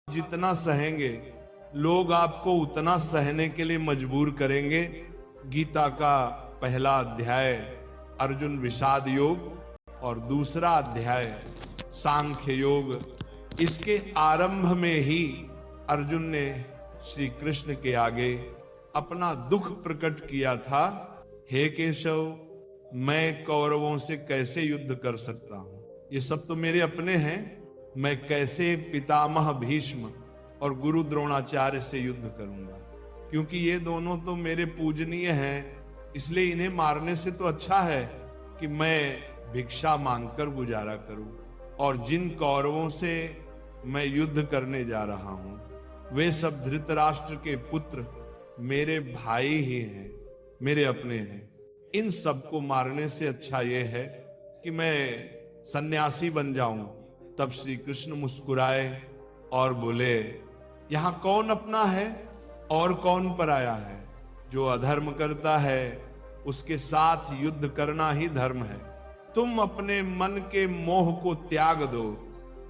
जितना सहेंगे लोग आपको उतना सहने के लिए मजबूर करेंगे। गीता का पहला अध्याय अर्जुन विषाद योग और दूसरा अध्याय सांख्य योग। इसके आरंभ में ही अर्जुन ने श्री कृष्ण के आगे अपना दुख प्रकट किया था। हे केशव, मैं कौरवों से कैसे युद्ध कर सकता हूं? ये सब तो मेरे अपने हैं। मैं कैसे पितामह भीष्म और गुरु द्रोणाचार्य से युद्ध करूंगा? क्योंकि ये दोनों तो मेरे पूजनीय हैं, इसलिए इन्हें मारने से तो अच्छा है कि मैं भिक्षा मांगकर गुजारा करूं। और जिन कौरवों से मैं युद्ध करने जा रहा हूं वे सब धृतराष्ट्र के पुत्र मेरे भाई ही हैं, मेरे अपने हैं। इन सबको मारने से अच्छा यह है कि मैं सन्यासी बन जाऊं। तब श्री कृष्ण मुस्कुराए और बोले, यहां कौन अपना है और कौन पराया है? जो अधर्म करता है उसके साथ युद्ध करना ही धर्म है। तुम अपने मन के मोह को त्याग दो,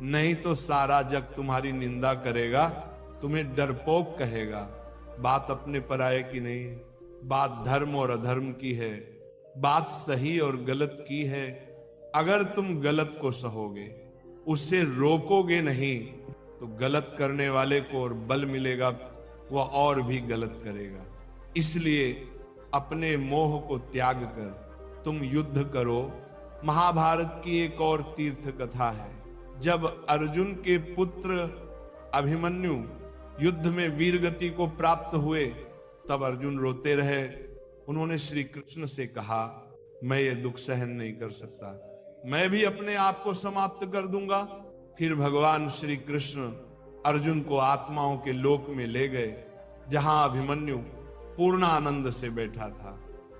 नहीं तो सारा जग तुम्हारी निंदा करेगा, तुम्हें डरपोक कहेगा। बात अपने पराये की नहीं, बात धर्म और अधर्म की है, बात सही और गलत की है। अगर तुम गलत को सहोगे, उससे रोकोगे नहीं, तो गलत करने वाले को और बल मिलेगा, वह और भी गलत करेगा। इसलिए अपने मोह को त्याग कर तुम युद्ध करो। महाभारत की एक और तीर्थ कथा है। जब अर्जुन के पुत्र अभिमन्यु युद्ध में वीरगति को प्राप्त हुए, तब अर्जुन रोते रहे। उन्होंने श्री कृष्ण से कहा, मैं ये दुख सहन नहीं कर सकता, मैं भी अपने आप को समाप्त कर दूंगा। फिर भगवान श्री कृष्ण अर्जुन को आत्माओं के लोक में ले गए, जहां अभिमन्यु पूर्ण आनंद से बैठा था,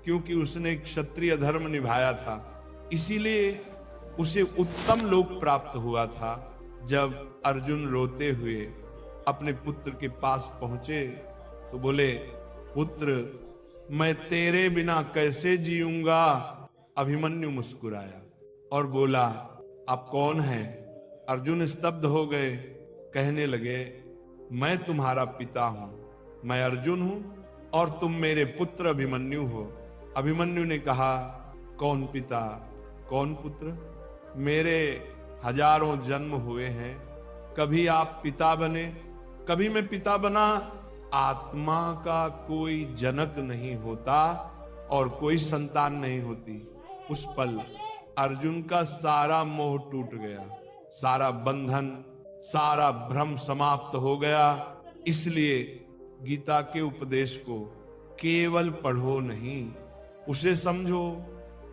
क्योंकि उसने क्षत्रिय धर्म निभाया था। इसीलिए उसे उत्तम लोक प्राप्त हुआ था। जब अर्जुन रोते हुए अपने पुत्र के पास पहुंचे तो बोले, पुत्र, मैं तेरे बिना कैसे जीऊंगा? अभिमन्यु मुस्कुराया और बोला, आप कौन हैं? अर्जुन स्तब्ध हो गए, कहने लगे, मैं तुम्हारा पिता हूं, मैं अर्जुन हूं और तुम मेरे पुत्र अभिमन्यु हो। अभिमन्यु ने कहा, कौन पिता कौन पुत्र? मेरे हजारों जन्म हुए हैं, कभी आप पिता बने, कभी मैं पिता बना। आत्मा का कोई जनक नहीं होता और कोई संतान नहीं होती। उस पल अर्जुन का सारा मोह टूट गया, सारा बंधन, सारा भ्रम समाप्त हो गया। इसलिए गीता के उपदेश को केवल पढ़ो नहीं, उसे समझो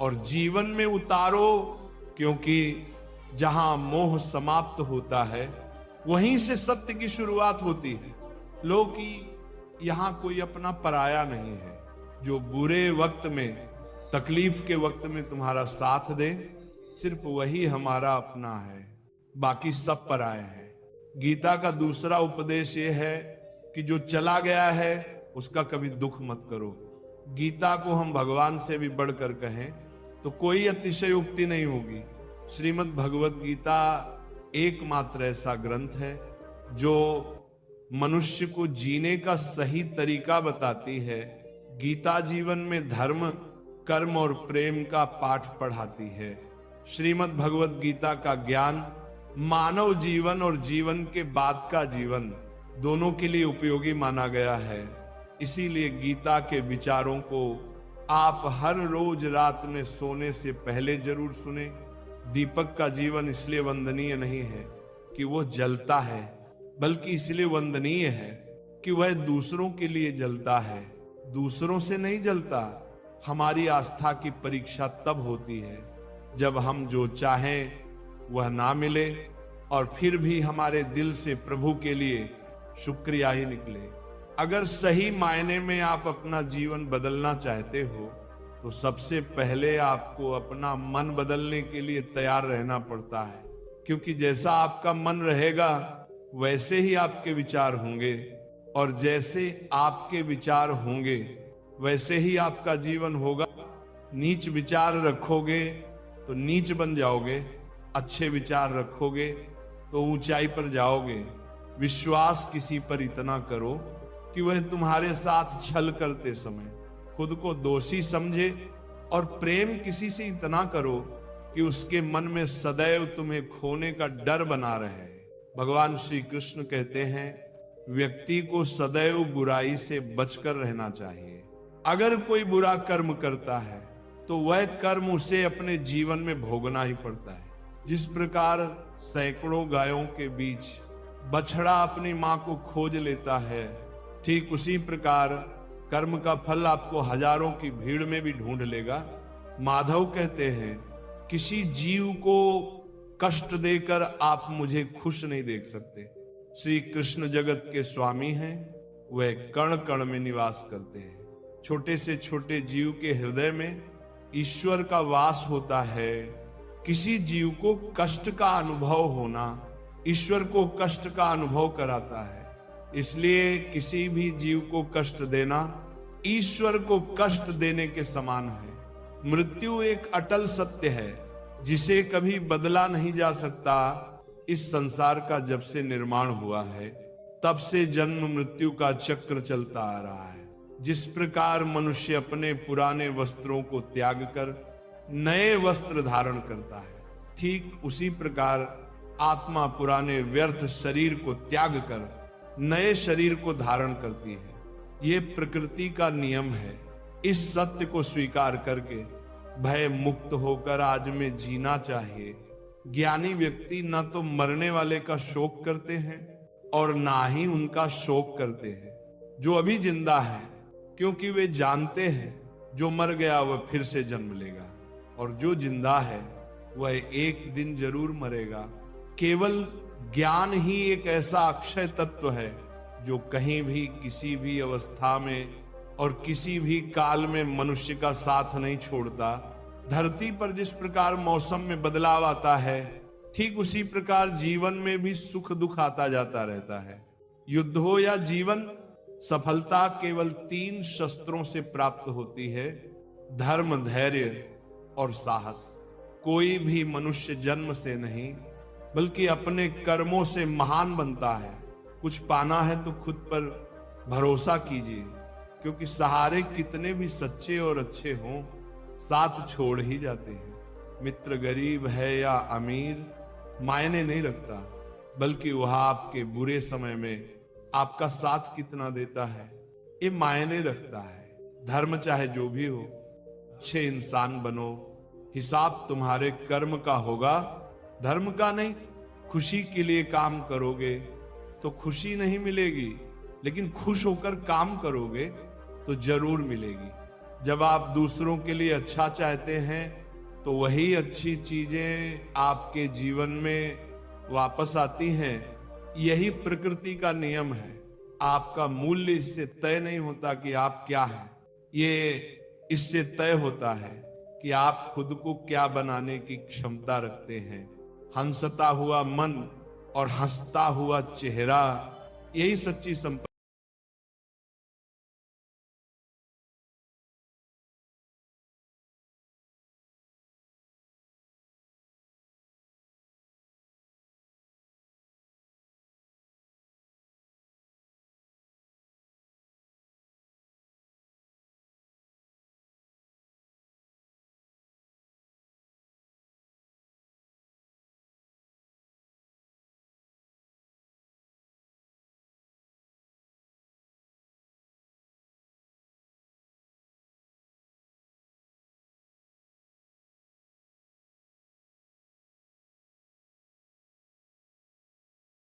और जीवन में उतारो। क्योंकि जहां मोह समाप्त होता है वहीं से सत्य की शुरुआत होती है। लो कि यहां कोई अपना पराया नहीं है। जो बुरे वक्त में, तकलीफ के वक्त में तुम्हारा साथ दे, सिर्फ वही हमारा अपना है, बाकी सब पराये हैं। गीता का दूसरा उपदेश यह है कि जो चला गया है उसका कभी दुख मत करो। गीता को हम भगवान से भी बढ़कर कहें तो कोई अतिशयोक्ति नहीं होगी। श्रीमद् भगवत गीता एकमात्र ऐसा ग्रंथ है जो मनुष्य को जीने का सही तरीका बताती है। गीता जीवन में धर्म, कर्म और प्रेम का पाठ पढ़ाती है। श्रीमद् भगवत गीता का ज्ञान मानव जीवन और जीवन के बाद का जीवन दोनों के लिए उपयोगी माना गया है। इसीलिए गीता के विचारों को आप हर रोज रात में सोने से पहले जरूर सुने। दीपक का जीवन इसलिए वंदनीय नहीं है कि वो जलता है, बल्कि इसलिए वंदनीय है कि वह दूसरों के लिए जलता है, दूसरों से नहीं जलता। हमारी आस्था की परीक्षा तब होती है जब हम जो चाहें वह ना मिले और फिर भी हमारे दिल से प्रभु के लिए शुक्रिया ही निकले। अगर सही मायने में आप अपना जीवन बदलना चाहते हो तो सबसे पहले आपको अपना मन बदलने के लिए तैयार रहना पड़ता है। क्योंकि जैसा आपका मन रहेगा वैसे ही आपके विचार होंगे, और जैसे आपके विचार होंगे वैसे ही आपका जीवन होगा। नीच विचार रखोगे तो नीच बन जाओगे, अच्छे विचार रखोगे तो ऊंचाई पर जाओगे। विश्वास किसी पर इतना करो कि वह तुम्हारे साथ छल करते समय खुद को दोषी समझे, और प्रेम किसी से इतना करो कि उसके मन में सदैव तुम्हें खोने का डर बना रहे। भगवान श्री कृष्ण कहते हैं, व्यक्ति को सदैव बुराई से बचकर रहना चाहिए। अगर कोई बुरा कर्म करता है तो वह कर्म उसे अपने जीवन में भोगना ही पड़ता है। जिस प्रकार सैकड़ों गायों के बीच बछड़ा अपनी मां को खोज लेता है, ठीक उसी प्रकार कर्म का फल आपको हजारों की भीड़ में भी ढूंढ लेगा। माधव कहते हैं, किसी जीव को कष्ट देकर आप मुझे खुश नहीं देख सकते। श्री कृष्ण जगत के स्वामी हैं, वह कण कण में निवास करते हैं। छोटे से छोटे जीव के हृदय में ईश्वर का वास होता है। किसी जीव को कष्ट का अनुभव होना ईश्वर को कष्ट का अनुभव कराता है। इसलिए किसी भी जीव को कष्ट देना ईश्वर को कष्ट देने के समान है। मृत्यु एक अटल सत्य है जिसे कभी बदला नहीं जा सकता। इस संसार का जब से निर्माण हुआ है तब से जन्म मृत्यु का चक्र चलता आ रहा है। जिस प्रकार मनुष्य अपने पुराने वस्त्रों को त्याग कर नए वस्त्र धारण करता है, ठीक उसी प्रकार आत्मा पुराने व्यर्थ शरीर को त्याग कर नए शरीर को धारण करती है। ये प्रकृति का नियम है। इस सत्य को स्वीकार करके भय मुक्त होकर आज में जीना चाहिए। ज्ञानी व्यक्ति न तो मरने वाले का शोक करते हैं और ना ही उनका शोक करते हैं जो अभी जिंदा है, क्योंकि वे जानते हैं जो मर गया वह फिर से जन्म लेगा, और जो जिंदा है वह एक दिन जरूर मरेगा। केवल ज्ञान ही एक ऐसा अक्षय तत्व है जो कहीं भी किसी भी अवस्था में और किसी भी काल में मनुष्य का साथ नहीं छोड़ता। धरती पर जिस प्रकार मौसम में बदलाव आता है, ठीक उसी प्रकार जीवन में भी सुख दुख आता जाता रहता है। युद्ध हो या जीवन, सफलता केवल 3 शस्त्रों से प्राप्त होती है: धर्म, धैर्य और साहस। कोई भी मनुष्य जन्म से नहीं बल्कि अपने कर्मों से महान बनता है। कुछ पाना है तो खुद पर भरोसा कीजिए, क्योंकि सहारे कितने भी सच्चे और अच्छे हों, साथ छोड़ ही जाते हैं। मित्र गरीब है या अमीर मायने नहीं रखता, बल्कि वह आपके बुरे समय में आपका साथ कितना देता है ये मायने रखता है। धर्म चाहे जो भी हो, अच्छे इंसान बनो। हिसाब तुम्हारे कर्म का होगा, धर्म का नहीं। खुशी के लिए काम करोगे तो खुशी नहीं मिलेगी, लेकिन खुश होकर काम करोगे तो जरूर मिलेगी। जब आप दूसरों के लिए अच्छा चाहते हैं तो वही अच्छी चीजें आपके जीवन में वापस आती हैं। यही प्रकृति का नियम है। आपका मूल्य इससे तय नहीं होता कि आप क्या हैं, ये इससे तय होता है कि आप खुद को क्या बनाने की क्षमता रखते हैं। हंसता हुआ मन और हंसता हुआ चेहरा, यही सच्ची संपत्ति